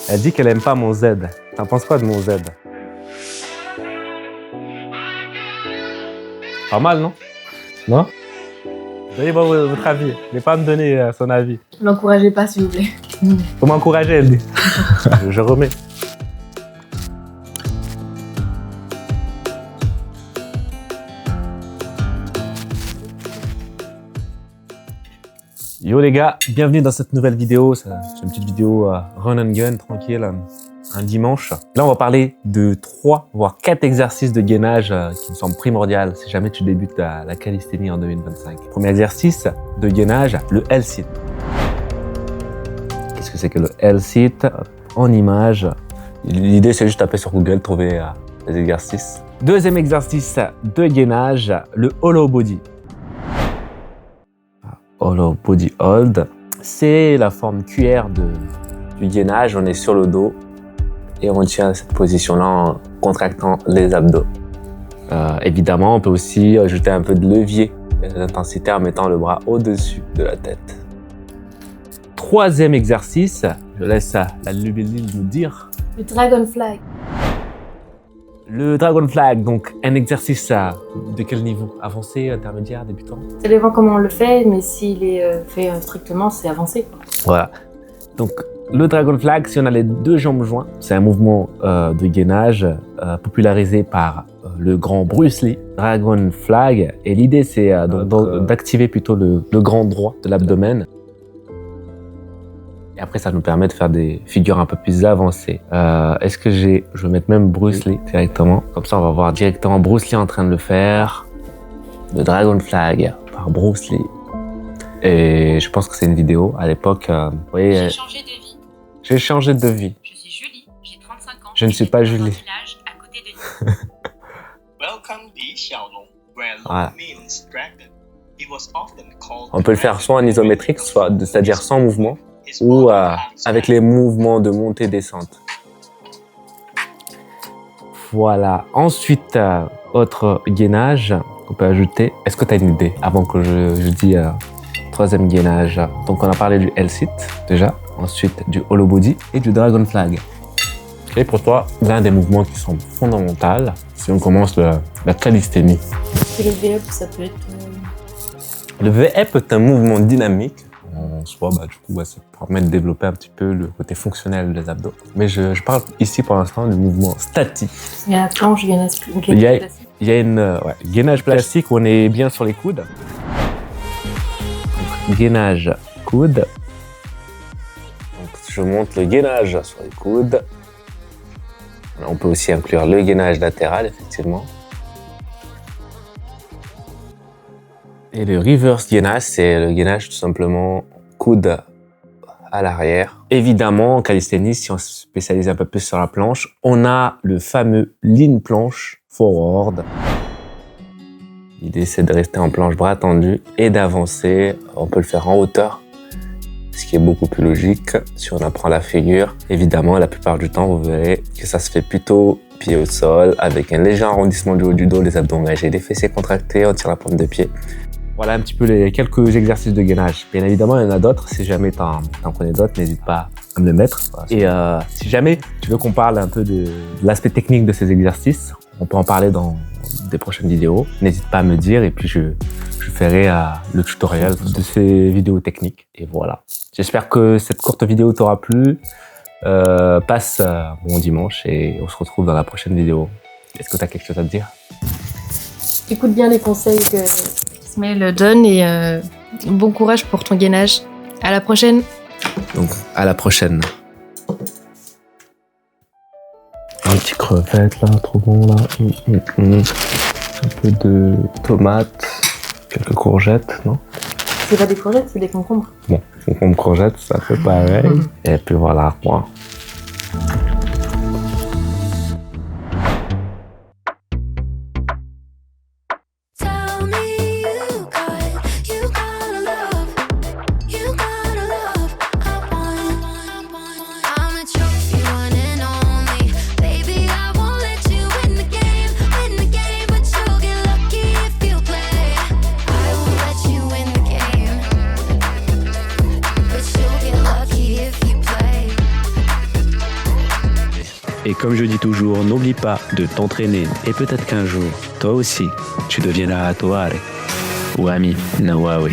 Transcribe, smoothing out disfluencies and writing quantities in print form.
Elle dit qu'elle aime pas mon Z. T'en penses quoi de mon Z? Pas mal, non? Non? Donnez-moi votre avis. Ne pas me donner son avis. L'encouragez pas, s'il vous plaît. Faut m'encourager, elle dit. Je remets. Yo les gars, bienvenue dans cette nouvelle vidéo. C'est une petite vidéo run and gun, tranquille, un dimanche. Là, on va parler de 3 voire 4 exercices de gainage qui me semblent primordiaux si jamais tu débutes la calisthénie en 2025. Premier exercice de gainage, le L-sit. Qu'est-ce que c'est que le L-sit? En image. L'idée, c'est juste taper sur Google, trouver les exercices. Deuxième exercice de gainage, le hollow body. Hollow body hold, c'est la forme cuillère du gainage. On est sur le dos et on tient cette position-là en contractant les abdos. Évidemment, on peut aussi ajouter un peu de levier d'intensité en mettant le bras au-dessus de la tête. Troisième exercice, je laisse la Lubeline nous dire. Le dragon flag. Le dragon flag, donc un exercice de quel niveau? Avancé, intermédiaire, débutant? Ça dépend comment on le fait, mais s'il est fait strictement, c'est avancé. Voilà. Donc le dragon flag, si on a les 2 jambes jointes, c'est un mouvement de gainage popularisé par le grand Bruce Lee. Dragon flag, et l'idée c'est d'activer plutôt le grand droit de l'abdomen. Et après, ça nous permet de faire des figures un peu plus avancées. Est-ce que je vais mettre même Bruce Lee directement. Comme ça, on va voir directement Bruce Lee en train de le faire. Le Dragon Flag par Bruce Lee. Et je pense que c'est une vidéo. À l'époque, vous voyez... J'ai changé de vie. J'ai changé de vie. Je suis Julie, j'ai 35 ans. Je ne suis pas Julie. Village à côté de Nîmes. Welcome Li Xiaolong, where Voilà. Long means dragon. He was often called On peut le faire soit en isométrique, c'est-à-dire sans mouvement, ou avec les mouvements de montée-descente. Voilà. Ensuite, autre gainage qu'on peut ajouter. Est-ce que tu as une idée avant que je dise troisième gainage? Donc, on a parlé du L-sit déjà. Ensuite, du hollow body et du dragon flag. Et pour toi, l'un des mouvements qui sont fondamentaux, si on commence la calisthénie. Et le V-up, ça peut être... Le V-up est un mouvement dynamique. En soi, du coup, ça permet de développer un petit peu le côté fonctionnel des abdos. Mais je parle ici pour l'instant du mouvement statique. Il y a la planche gainage classique. Il y a une gainage plastique où on est bien sur les coudes. Donc, gainage coude. Donc, je monte le gainage sur les coudes. On peut aussi inclure le gainage latéral, effectivement. Et le reverse gainage, c'est le gainage tout simplement coude à l'arrière. Évidemment, en calisthénie, si on se spécialise un peu plus sur la planche, on a le fameux lean planche forward. L'idée, c'est de rester en planche bras tendu et d'avancer. On peut le faire en hauteur, ce qui est beaucoup plus logique si on apprend la figure. Évidemment, la plupart du temps, vous verrez que ça se fait plutôt pied au sol, avec un léger arrondissement du haut du dos, les abdos engagés, les fessiers contractés, on tire la paume de pied. Voilà un petit peu les quelques exercices de gainage. Bien évidemment, il y en a d'autres. Si jamais t'en connais d'autres, n'hésite pas à me le mettre. Et si jamais tu veux qu'on parle un peu de l'aspect technique de ces exercices, on peut en parler dans des prochaines vidéos. N'hésite pas à me dire et puis je ferai le tutoriel de ces vidéos techniques. Et voilà. J'espère que cette courte vidéo t'aura plu. Passe bon dimanche et on se retrouve dans la prochaine vidéo. Est-ce que tu as quelque chose à te dire? Écoute bien les conseils que Ismaël donne et bon courage pour ton gainage. À la prochaine. Donc, à la prochaine. Un petit crevette là, trop bon là. Un peu de tomates, quelques courgettes, non? C'est pas des courgettes, c'est des concombres. Bon, concombre courgette, ça fait pareil. Et puis voilà, moi. Et comme je dis toujours, n'oublie pas de t'entraîner et peut-être qu'un jour, toi aussi, tu deviendras Atoare ou ami Nawawe.